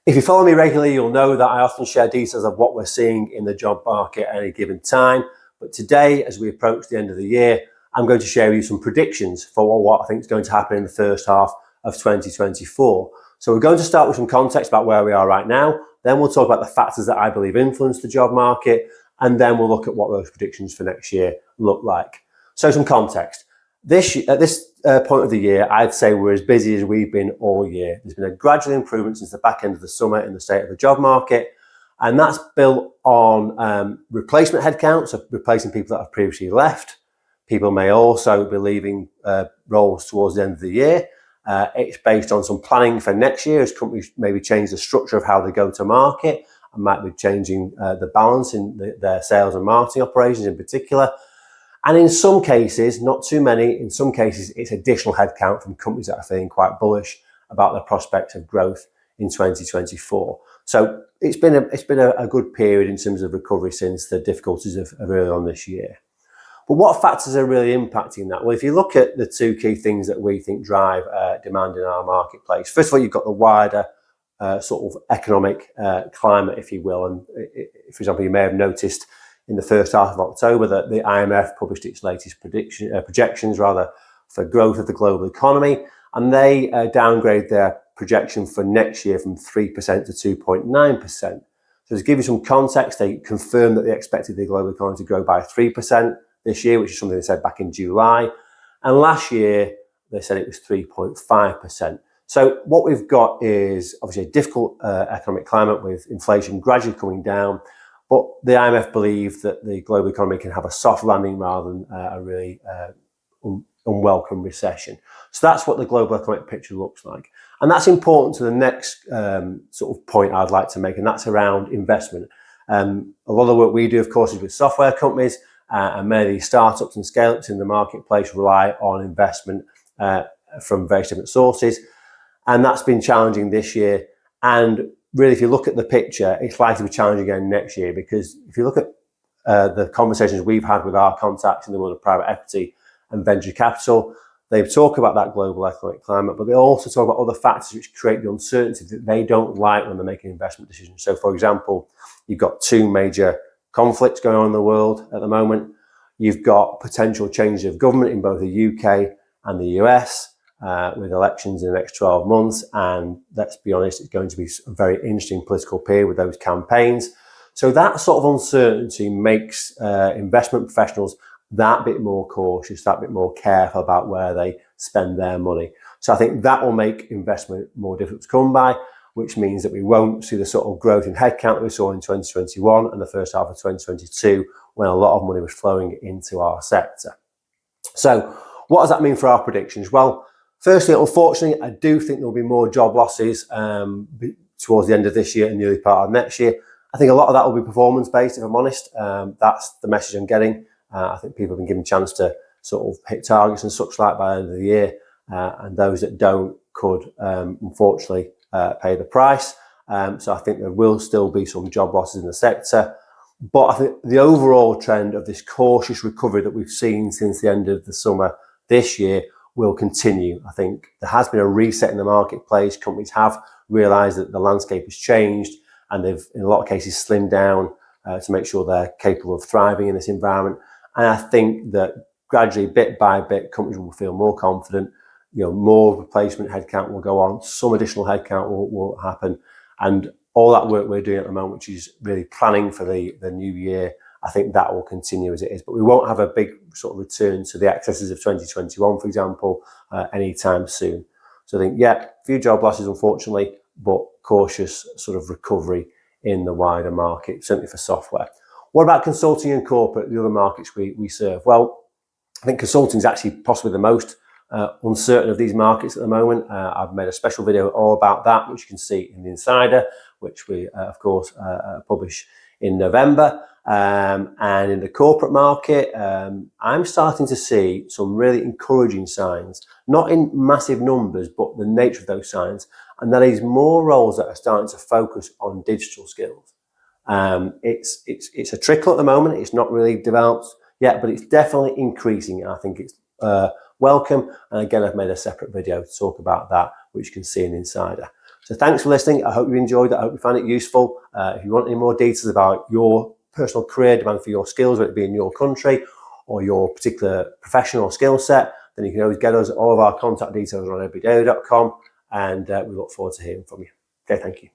If you follow me regularly, you'll know that I often share details of what we're seeing in the job market at any given time. But today, as we approach the end of the year, I'm going to share with you some predictions for what I think is going to happen in the first half of 2024. So we're going to start with some context about where we are right now. Then we'll talk about the factors that I believe influence the job market. And then we'll look at what those predictions for next year look like. So some context. At this point of the year, I'd say we're as busy as we've been all year. There's been a gradual improvement since the back end of the summer in the state of the job market, and that's built on replacement headcount, so replacing people that have previously left. People may also be leaving roles towards the end of the year. It's based on some planning for next year as companies maybe change the structure of how they go to market and might be changing the balance in their sales and marketing operations in particular. And in some cases, not too many, in some cases, it's additional headcount from companies that are feeling quite bullish about the prospects of growth in 2024. So it's been a good period in terms of recovery since the difficulties of early on this year. But what factors are really impacting that? Well, if you look at the two key things that we think drive demand in our marketplace, first of all, you've got the wider sort of economic climate, if you will. And for example, you may have noticed in the first half of October that the IMF published its latest projections for growth of the global economy, and they downgrade their projection for next year from 3% to 2.9%. So to give you some context, they confirmed that they expected the global economy to grow by 3% this year, which is something they said back in July, and last year they said it was 3.5%. So what we've got is obviously a difficult economic climate with inflation gradually coming down. But the IMF believe that the global economy can have a soft landing rather than a really unwelcome recession. So that's what the global economic picture looks like. And that's important to the next sort of point I'd like to make, and that's around investment. A lot of the work we do, of course, is with software companies, and many of these startups and scale-ups in the marketplace rely on investment from various different sources. And that's been challenging this year. And really, if you look at the picture, it's likely to be challenging again next year, because if you look at the conversations we've had with our contacts in the world of private equity and venture capital, they talk about that global economic climate, but they also talk about other factors which create the uncertainty that they don't like when they're making investment decisions. So, for example, you've got two major conflicts going on in the world at the moment. You've got potential changes of government in both the UK and the US. With elections in the next 12 months. And let's be honest, it's going to be a very interesting political period with those campaigns. So that sort of uncertainty makes investment professionals that bit more cautious, that bit more careful about where they spend their money. So I think that will make investment more difficult to come by, which means that we won't see the sort of growth in headcount that we saw in 2021 and the first half of 2022, when a lot of money was flowing into our sector. So what does that mean for our predictions? Well, firstly, unfortunately, I do think there'll be more job losses towards the end of this year and the early part of next year. I think a lot of that will be performance-based, if I'm honest. That's the message I'm getting. I think people have been given a chance to sort of hit targets and such like by the end of the year, and those that don't could, unfortunately, pay the price. So I think there will still be some job losses in the sector. But I think the overall trend of this cautious recovery that we've seen since the end of the summer this year will continue. I think there has been a reset in the marketplace. Companies have realised that the landscape has changed, and they've, in a lot of cases, slimmed down to make sure they're capable of thriving in this environment. And I think that gradually, bit by bit, companies will feel more confident. More replacement headcount will go on. Some additional headcount will happen, and all that work we're doing at the moment, which is really planning for the new year, I think that will continue as it is. But we won't have a big sort of return to the excesses of 2021, for example, anytime soon. So I think, a few job losses, unfortunately, but cautious sort of recovery in the wider market, certainly for software. What about consulting and corporate, the other markets we serve? Well, I think consulting is actually possibly the most uncertain of these markets at the moment. I've made a special video all about that, which you can see in the Insider, which we, of course, publish in November. And in the corporate market, I'm starting to see some really encouraging signs, not in massive numbers, but the nature of those signs. And that is more roles that are starting to focus on digital skills. It's a trickle at the moment. It's not really developed yet, but it's definitely increasing. And I think it's welcome. And again, I've made a separate video to talk about that, which you can see in Insider. So thanks for listening. I hope you enjoyed it. I hope you found it useful. If you want any more details about your personal career demand for your skills, whether it be in your country or your particular professional skill set, then you can always get us. All of our contact details are on everyday.com, and we look forward to hearing from you. Okay, thank you.